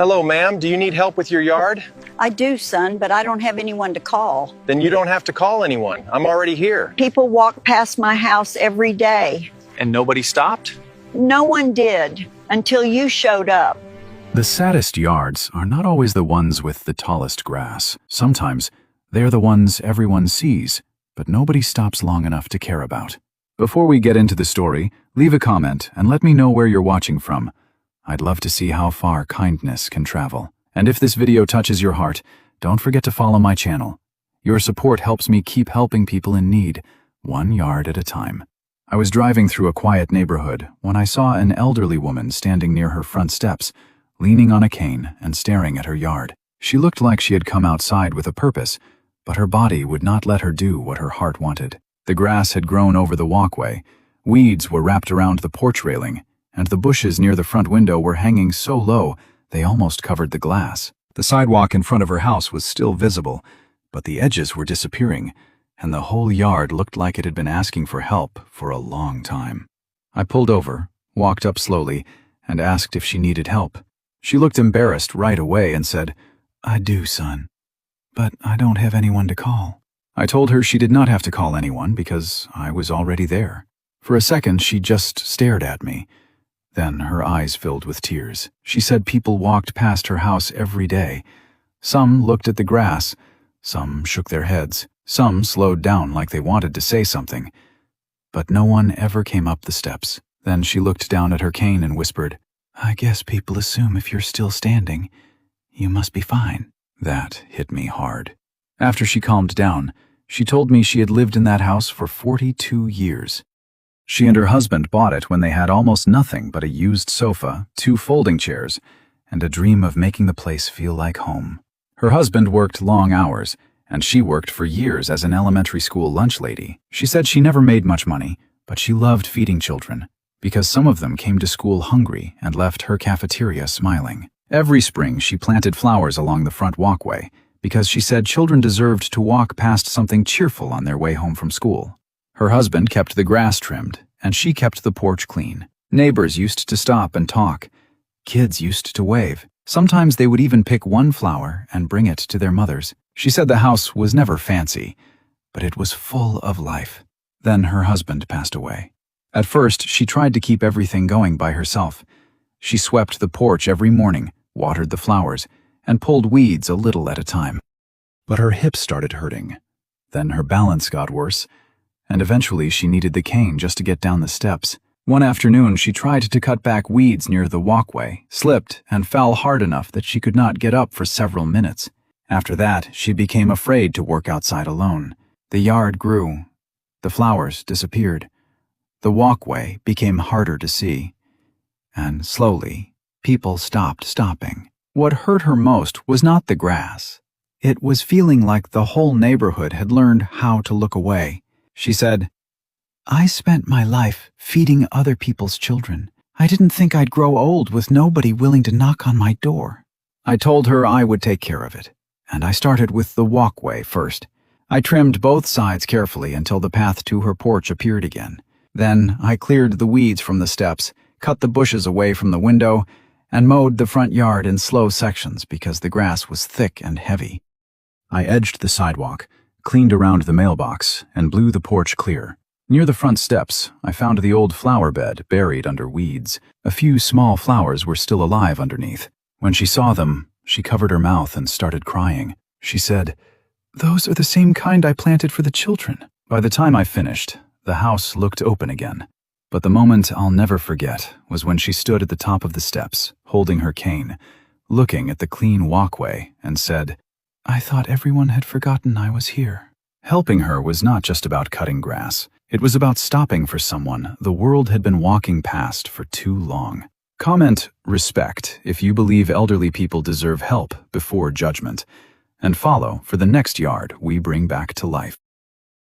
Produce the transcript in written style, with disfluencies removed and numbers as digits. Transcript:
Hello, ma'am. Do you need help with your yard? I do, son, but I don't have anyone to call. Then you don't have to call anyone. I'm already here. People walk past my house every day. And nobody stopped? No one did until you showed up. The saddest yards are not always the ones with the tallest grass. Sometimes they're the ones everyone sees, but nobody stops long enough to care about. Before we get into the story, leave a comment and let me know where you're watching from. I'd love to see how far kindness can travel. And if this video touches your heart, don't forget to follow my channel. Your support helps me keep helping people in need, one yard at a time. I was driving through a quiet neighborhood when I saw an elderly woman standing near her front steps, leaning on a cane and staring at her yard. She looked like she had come outside with a purpose, but her body would not let her do what her heart wanted. The grass had grown over the walkway, weeds were wrapped around the porch railing, and the bushes near the front window were hanging so low they almost covered the glass. The sidewalk in front of her house was still visible, but the edges were disappearing, and the whole yard looked like it had been asking for help for a long time. I pulled over, walked up slowly, and asked if she needed help. She looked embarrassed right away and said, "I do, son, but I don't have anyone to call." I told her she did not have to call anyone because I was already there. For a second, she just stared at me. Then her eyes filled with tears. She said people walked past her house every day. Some looked at the grass, some shook their heads, some slowed down like they wanted to say something. But no one ever came up the steps. Then she looked down at her cane and whispered, "I guess people assume if you're still standing, you must be fine." That hit me hard. After she calmed down, she told me she had lived in that house for 42 years. She and her husband bought it when they had almost nothing but a used sofa, 2 folding chairs, and a dream of making the place feel like home. Her husband worked long hours, and she worked for years as an elementary school lunch lady. She said she never made much money, but she loved feeding children, because some of them came to school hungry and left her cafeteria smiling. Every spring she planted flowers along the front walkway, because she said children deserved to walk past something cheerful on their way home from school. Her husband kept the grass trimmed, and she kept the porch clean. Neighbors used to stop and talk. Kids used to wave. Sometimes they would even pick one flower and bring it to their mothers. She said the house was never fancy, but it was full of life. Then her husband passed away. At first, she tried to keep everything going by herself. She swept the porch every morning, watered the flowers, and pulled weeds a little at a time. But her hips started hurting. Then her balance got worse, and eventually she needed the cane just to get down the steps. One afternoon, she tried to cut back weeds near the walkway, slipped, and fell hard enough that she could not get up for several minutes. After that, she became afraid to work outside alone. The yard grew. The flowers disappeared. The walkway became harder to see. And slowly, people stopped stopping. What hurt her most was not the grass. It was feeling like the whole neighborhood had learned how to look away. She said, "I spent my life feeding other people's children. I didn't think I'd grow old with nobody willing to knock on my door." I told her I would take care of it, and I started with the walkway first. I trimmed both sides carefully until the path to her porch appeared again. Then I cleared the weeds from the steps, cut the bushes away from the window, and mowed the front yard in slow sections because the grass was thick and heavy. I edged the sidewalk, cleaned around the mailbox, and blew the porch clear. Near the front steps, I found the old flower bed buried under weeds. A few small flowers were still alive underneath. When she saw them, she covered her mouth and started crying. She said, "Those are the same kind I planted for the children." By the time I finished, the house looked open again. But the moment I'll never forget was when she stood at the top of the steps, holding her cane, looking at the clean walkway, and said, "I thought everyone had forgotten I was here." Helping her was not just about cutting grass. It was about stopping for someone the world had been walking past for too long. Comment respect if you believe elderly people deserve help before judgment, and follow for the next yard we bring back to life.